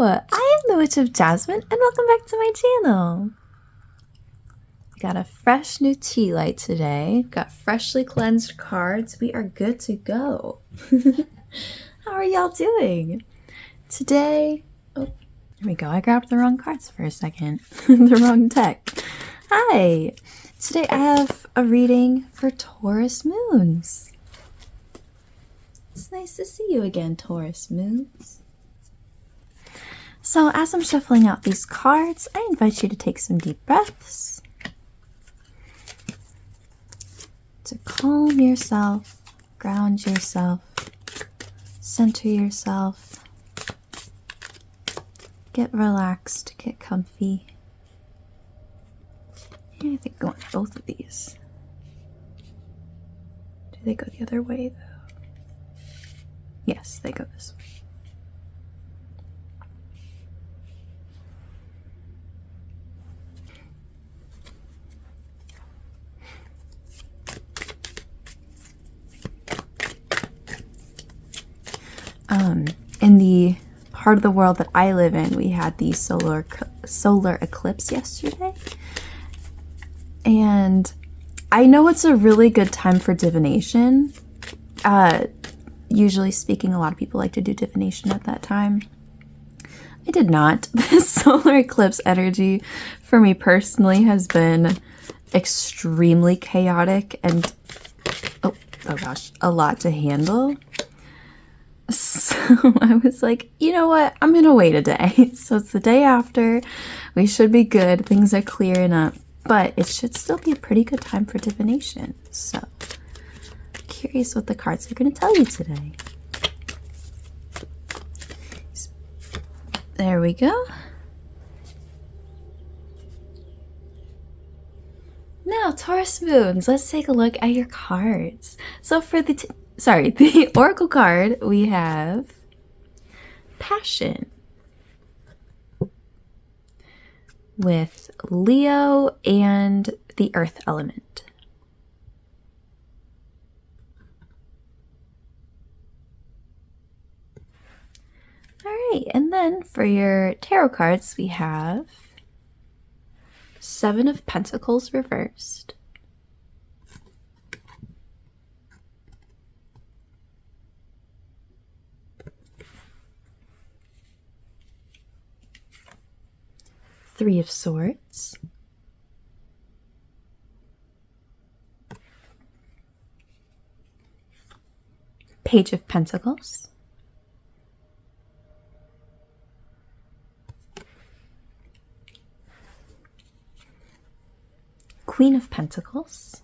I am the Witch of Jasmine, and welcome back to my channel. Got a fresh new tea light today. Got freshly cleansed cards. We are good to go. How are y'all doing? Today, oh, here we go. I grabbed the wrong cards for a second. The wrong deck. Hi. Today I have a reading for Taurus moons. It's nice to see you again, Taurus moons. So as I'm shuffling out these cards, I invite you to take some deep breaths, to calm yourself, ground yourself, center yourself, get relaxed, get comfy. I think I want both of these. Do they go the other way though? Yes, they go this way. In the part of the world that I live in, we had the solar eclipse yesterday. And I know it's a really good time for divination. Usually speaking, a lot of people like to do divination at that time. I did not. The solar eclipse energy for me personally has been extremely chaotic and, oh gosh, a lot to handle. So I was like, you know what? I'm going to wait a day. So it's the day after. We should be good. Things are clearing up. But it should still be a pretty good time for divination. So, curious what the cards are going to tell you today. There we go. Now, Taurus moons, let's take a look at your cards. So for the Oracle card, we have Passion with Leo and the Earth element. All right, and then for your tarot cards, we have Seven of Pentacles reversed, Three of Swords, Page of Pentacles, Queen of Pentacles,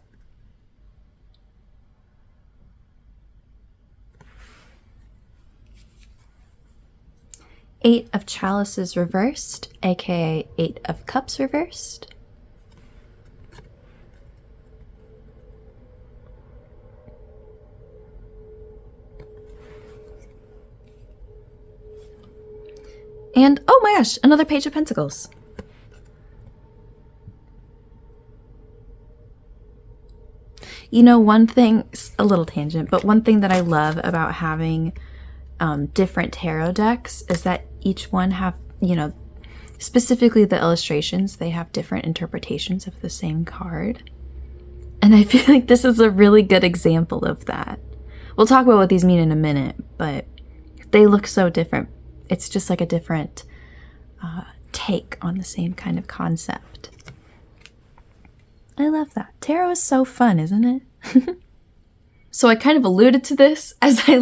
Eight of Chalices reversed, aka Eight of Cups reversed, and oh my gosh, another Page of Pentacles. You know, one thing, a little tangent, but one thing that I love about having different tarot decks is that each one have, you know, specifically the illustrations, they have different interpretations of the same card. And I feel like this is a really good example of that. We'll talk about what these mean in a minute, but they look so different. It's just like a different take on the same kind of concept. I love that. Tarot is so fun, isn't it? So I kind of alluded to this as I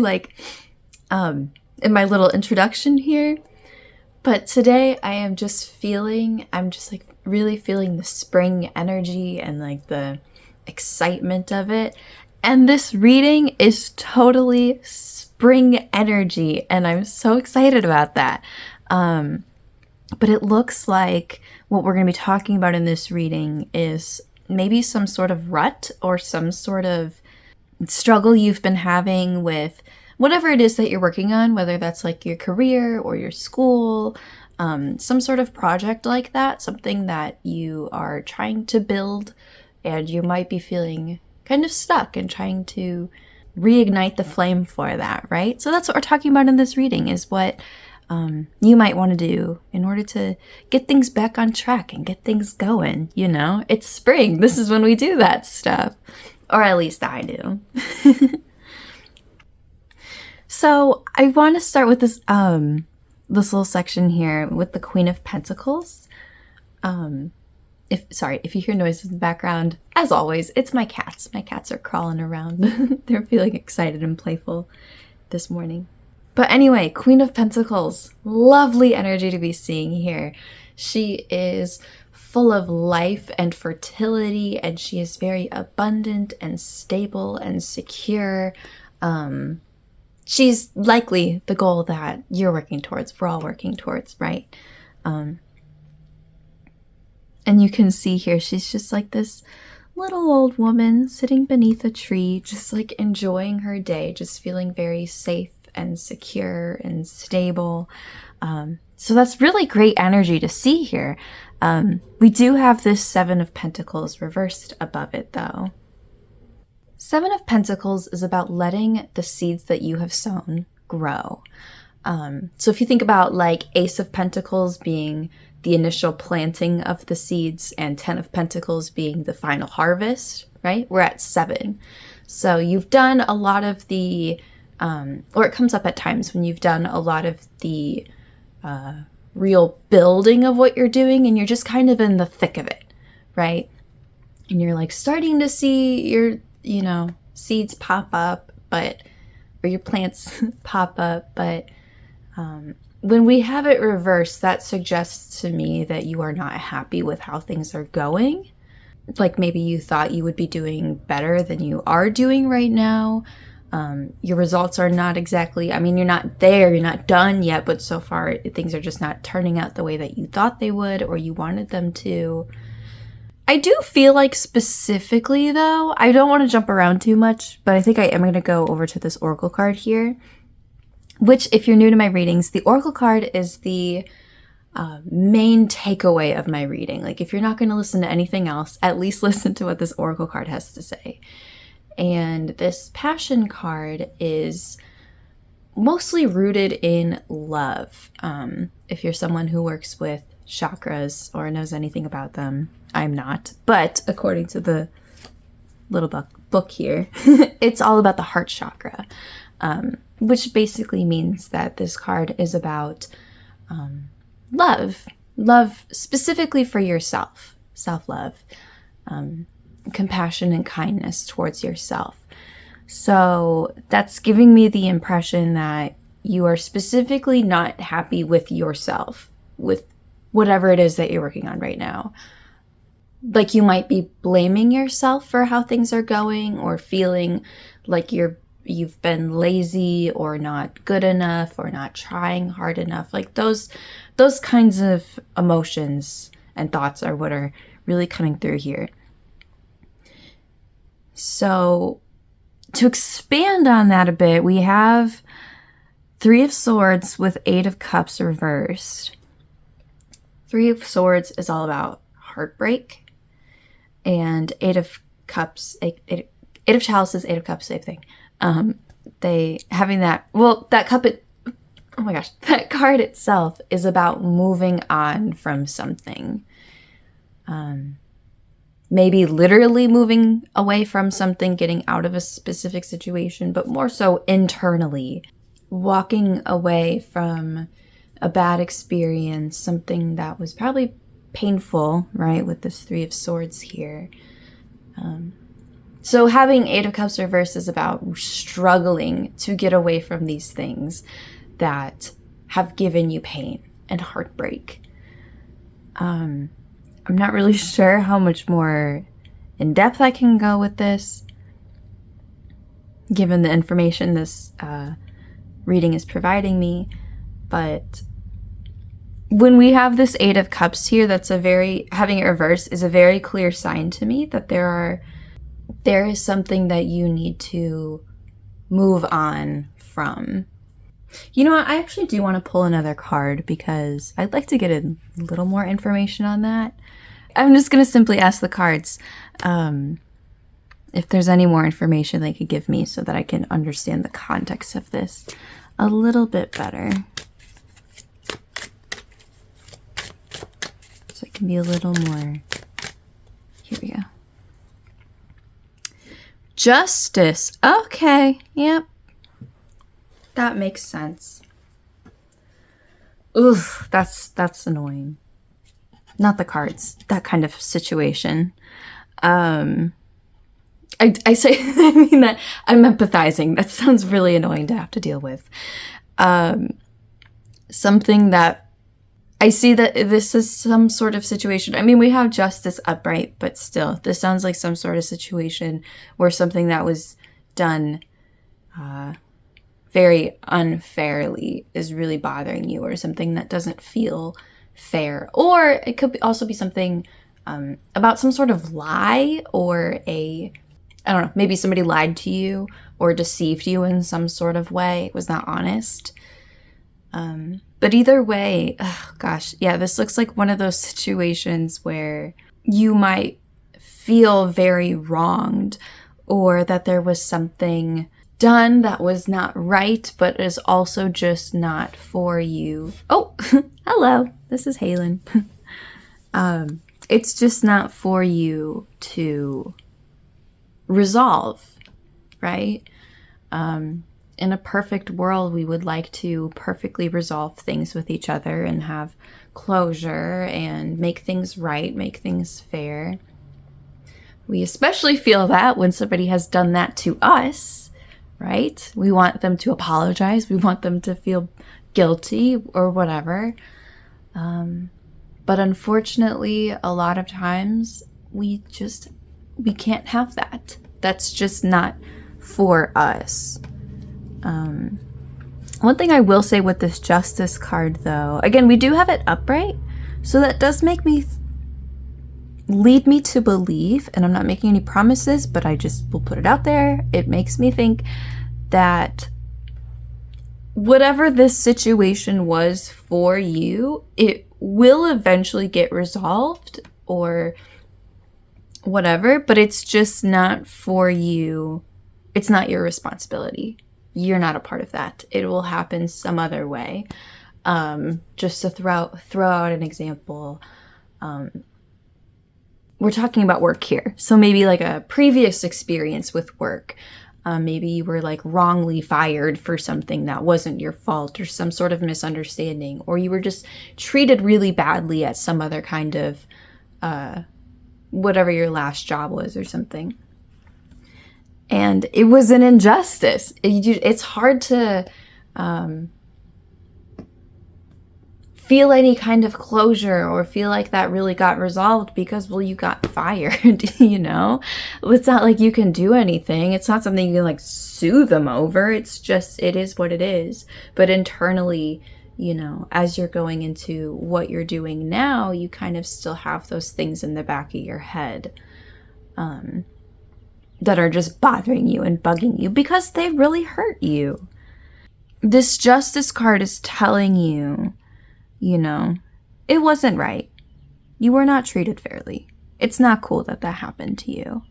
in my little introduction here, but today I'm just really feeling the spring energy and like the excitement of it. And this reading is totally spring energy, and I'm so excited about that. But it looks like what we're going to be talking about in this reading is maybe some sort of rut or some sort of struggle you've been having with whatever it is that you're working on, whether that's like your career or your school, some sort of project like that, something that you are trying to build and you might be feeling kind of stuck and trying to reignite the flame for that, right? So that's what we're talking about in this reading, is what you might want to do in order to get things back on track and get things going. You know, it's spring. This is when we do that stuff. Or at least I do. So I want to start with this this little section here with the Queen of Pentacles. If you hear noises in the background, as always, it's my cats. My cats are crawling around. They're feeling excited and playful this morning. But anyway, Queen of Pentacles, lovely energy to be seeing here. She is full of life and fertility, and she is very abundant and stable and secure. She's likely the goal that you're working towards, we're all working towards, right? And you can see here, she's just like this little old woman sitting beneath a tree, just like enjoying her day, just feeling very safe and secure and stable. So that's really great energy to see here. We do have this Seven of Pentacles reversed above it though. Seven of Pentacles is about letting the seeds that you have sown grow. So if you think about like Ace of Pentacles being the initial planting of the seeds and 10 of Pentacles being the final harvest, right? We're at 7. So you've done a lot of the, or it comes up at times when you've done a lot of the real building of what you're doing and you're just kind of in the thick of it, right? And you're like starting to see your, seeds pop up, or your plants pop up, but when we have it reversed, that suggests to me that you are not happy with how things are going. Like maybe you thought you would be doing better than you are doing right now. Your results are not exactly, you're not there, you're not done yet, but so far things are just not turning out the way that you thought they would or you wanted them to. I do feel like specifically though, I don't want to jump around too much, but I think I am going to go over to this Oracle card here. Which, if you're new to my readings, the Oracle card is the main takeaway of my reading. Like, if you're not going to listen to anything else, at least listen to what this Oracle card has to say. And this Passion card is mostly rooted in love. If you're someone who works with chakras or knows anything about them, I'm not. But according to the little book here, it's all about the heart chakra. Which basically means that this card is about love specifically for yourself, self-love, compassion and kindness towards yourself. So that's giving me the impression that you are specifically not happy with yourself, with whatever it is that you're working on right now. Like you might be blaming yourself for how things are going or feeling like you've been lazy or not good enough or not trying hard enough. Like those kinds of emotions and thoughts are what are really coming through here. So to expand on that a bit, we have 3 of Swords with 8 of Cups reversed. 3 of Swords is all about heartbreak, and 8 of Cups, 8 of Chalices, 8 of Cups, same thing. They having that, that cup, oh my gosh, that card itself is about moving on from something. Maybe literally moving away from something, getting out of a specific situation, but more so internally, walking away from a bad experience, something that was probably painful, right? With this 3 of Swords here. So having 8 of Cups reversed is about struggling to get away from these things that have given you pain and heartbreak. I'm not really sure how much more in depth I can go with this, given the information this reading is providing me. But when we have this 8 of Cups here, having it reversed is a very clear sign to me that there is something that you need to move on from. You know what? I actually do want to pull another card because I'd like to get a little more information on that. I'm just going to simply ask the cards if there's any more information they could give me so that I can understand the context of this a little bit better. can be a little more. Here we go. Justice. Okay. Yep. That makes sense. Oof, that's annoying. Not the cards. That kind of situation. I say, I mean that I'm empathizing. That sounds really annoying to have to deal with. Something that I see that this is some sort of situation. I mean, we have justice upright, but still, this sounds like some sort of situation where something that was done very unfairly is really bothering you, or something that doesn't feel fair. Or it could also be something about some sort of lie, or I don't know, maybe somebody lied to you or deceived you in some sort of way, was not honest. But either way, oh gosh, yeah, this looks like one of those situations where you might feel very wronged, or that there was something done that was not right, but is also just not for you. Oh, hello, this is Halen. It's just not for you to resolve, right? In a perfect world, we would like to perfectly resolve things with each other and have closure and make things right, make things fair. We especially feel that when somebody has done that to us, right? We want them to apologize. We want them to feel guilty or whatever. But unfortunately, a lot of times we can't have that. That's just not for us. One thing I will say with this Justice card, though, again, we do have it upright, so that does make me lead me to believe, and I'm not making any promises, but I just will put it out there. It makes me think that whatever this situation was for you, it will eventually get resolved or whatever, but it's just not for you. It's not your responsibility. You're not a part of that. It will happen some other way. Just to throw out an example, we're talking about work here. So maybe like a previous experience with work. Maybe you were like wrongly fired for something that wasn't your fault, or some sort of misunderstanding, or you were just treated really badly at some other kind of whatever your last job was or something. And it was an injustice. It's hard to feel any kind of closure or feel like that really got resolved because, well, you got fired, you know? It's not like you can do anything. It's not something you can like sue them over. It's just, it is what it is. But internally, you know, as you're going into what you're doing now, you kind of still have those things in the back of your head. That are just bothering you and bugging you because they really hurt you. This Justice card is telling you, you know, it wasn't right. You were not treated fairly. It's not cool that that happened to you.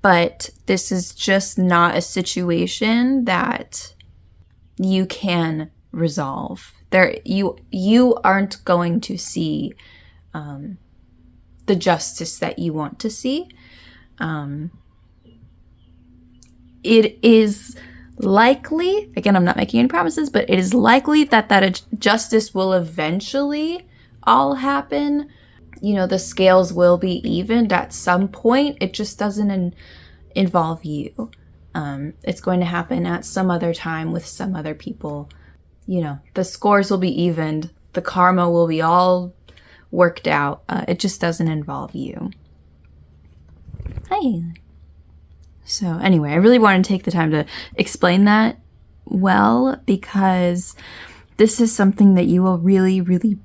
But this is just not a situation that you can resolve. You aren't going to see the justice that you want to see. It is likely, again, I'm not making any promises, but it is likely that justice will eventually all happen. You know, the scales will be evened at some point. It just doesn't involve you. It's going to happen at some other time with some other people. You know, the scores will be evened. The karma will be all worked out. It just doesn't involve you. Hi. So anyway, I really want to take the time to explain that well, because this is something that you will really, really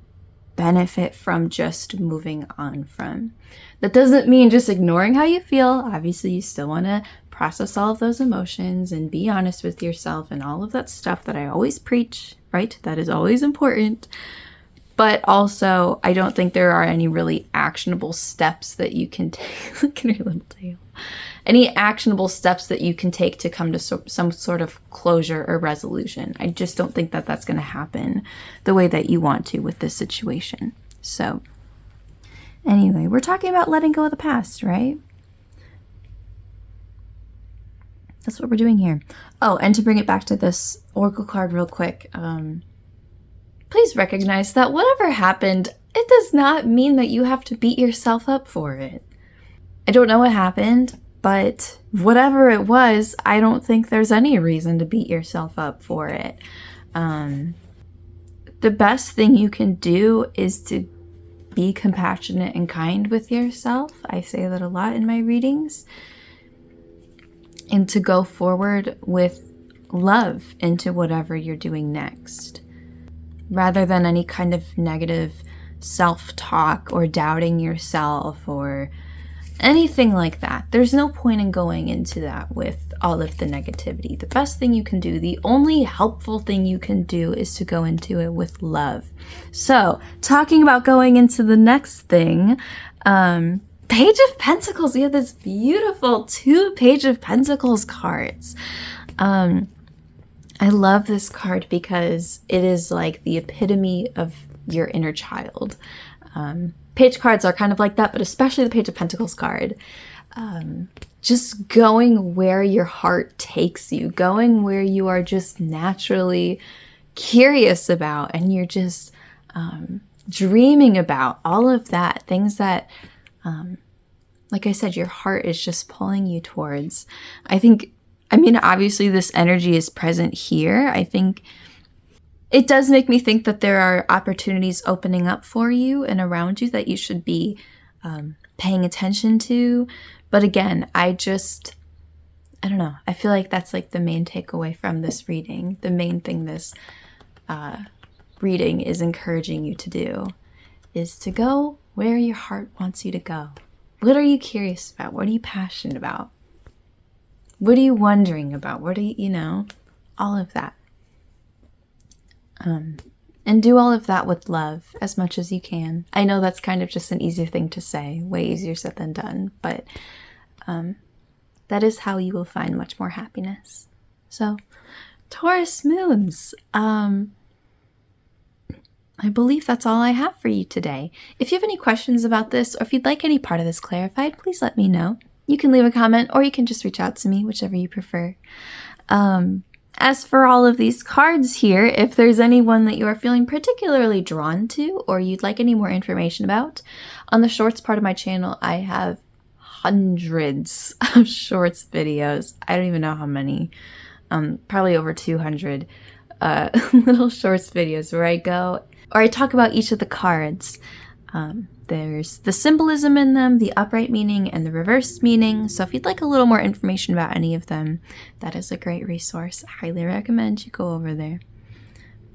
benefit from just moving on from. That doesn't mean just ignoring how you feel. Obviously, you still want to process all of those emotions and be honest with yourself and all of that stuff that I always preach, right? That is always important. But also, I don't think there are any really actionable steps that you can take. Look at her little tail. Any actionable steps that you can take to come to some sort of closure or resolution. I just don't think that that's going to happen the way that you want to with this situation. So Anyway, we're talking about letting go of the past, right? That's what we're doing here. Oh, and to bring it back to this oracle card real quick, please recognize that whatever happened, it does not mean that you have to beat yourself up for it. I don't know what happened, but whatever it was, I don't think there's any reason to beat yourself up for it. The best thing you can do is to be compassionate and kind with yourself. I say that a lot in my readings. And to go forward with love into whatever you're doing next, rather than any kind of negative self-talk or doubting yourself or anything like that. There's no point in going into that with all of the negativity. The best thing you can do, the only helpful thing you can do, is to go into it with love. So, talking about going into the next thing, Page of Pentacles. We have this beautiful 2 Page of Pentacles cards. I love this card because it is like the epitome of your inner child. Page cards are kind of like that, but especially the Page of Pentacles card. Just going where your heart takes you, going where you are just naturally curious about, and you're just dreaming about all of that, things that, like I said, your heart is just pulling you towards. Obviously this energy is present here. I think it does make me think that there are opportunities opening up for you and around you that you should be paying attention to. But again, I don't know. I feel like that's like the main takeaway from this reading. The main thing this reading is encouraging you to do is to go where your heart wants you to go. What are you curious about? What are you passionate about? What are you wondering about? What are you, all of that. And do all of that with love as much as you can. I know that's kind of just an easy thing to say, way easier said than done, but that is how you will find much more happiness. So, Taurus moons, I believe that's all I have for you today. If you have any questions about this, or if you'd like any part of this clarified, please let me know. You can leave a comment, or you can just reach out to me, whichever you prefer. As for all of these cards here, if there's any one that you are feeling particularly drawn to, or you'd like any more information about, on the shorts part of my channel, I have hundreds of shorts videos. I don't even know how many. Probably over 200 little shorts videos where I go, or I talk about each of the cards. There's the symbolism in them, the upright meaning, and the reversed meaning. So if you'd like a little more information about any of them, that is a great resource. I highly recommend you go over there.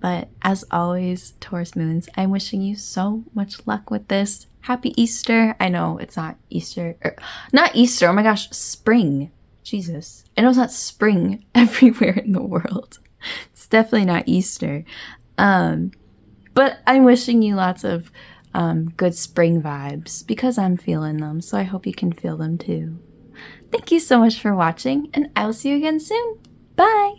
But as always, Taurus moons, I'm wishing you so much luck with this. Happy Easter. I know it's not Easter. Not Easter. Oh my gosh. Spring. Jesus. I know it's not spring everywhere in the world. It's definitely not Easter. But I'm wishing you lots of good spring vibes because I'm feeling them, so I hope you can feel them too. Thank you so much for watching, and I will see you again soon. Bye!